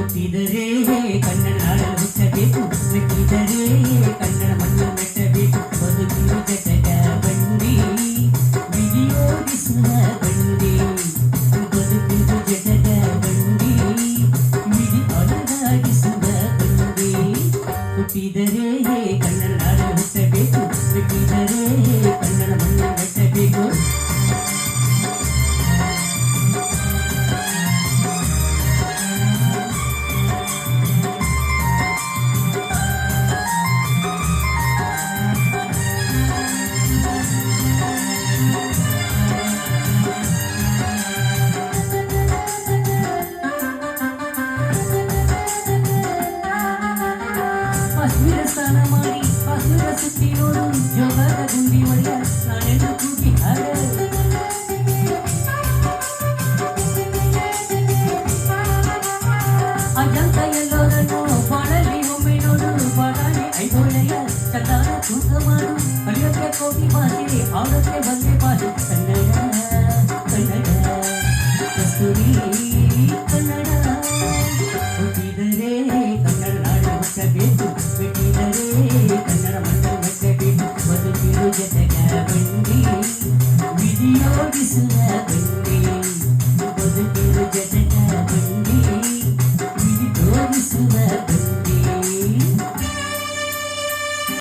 ಹುಟ್ಟಿದರೆ ಕನ್ನಡ ನಾಡಲು ಹುಟ್ಟಬೇಕು, ಮೆಟ್ಟಿದರೆ ಕನ್ನಡ ಮಣ್ಣು ಮೆಟ್ಟಬೇಕು. ಬದುಕಿನ ಜಟಕ ಬಂಡಿ ವಿಡಿಯೋಗಿಸುವ ಬಂಡಿ, ಬದುಕಿನ ಜಟಕ ಬಂಡಿ ವಿಡಿ ಅಲಗಾಗಿಸುವ ಬಂಡಿ. ಹುಟ್ಟಿದರೆ ಕನ್ನಡ ನಾಡಲು ಹುಟ್ಟಬೇಕು, ಮೆಟ್ಟಿದರೆ ಕನ್ನಡ ಮಣ್ಣು ಮೆಟ್ಟಬೇಕು. ಕಾಶ್ಮೀರ ಸ್ನಾನ ಮಾಡಿ ಕಾಶ್ಮೀರ ಸುತ್ತಿ ನೋಡು, ಜೋಗದ ಗುಂಡಿ ಒಡೆಯ ನಾನೆಂದು ಕೂಗಿ ಹಾಡ. ಅಜಂತ ಎಲ್ಲೋರನ್ನು ಬಾಳಲ್ಲಿ ಒಮ್ಮೆ ನೋಡು, ಬಾಳಾಳಿ ಐದೊಳೆಯ ಚಂದಾನ ತೂಕ ಮಾಡು. ಕಲಿಯೋಕ್ಕೆ ಕೋಟಿ ಭಾಷೆ, ಆಡೋಕ್ಕೆ ಬಂದೆ ಭಾಷೆ ಕನ್ನಡ.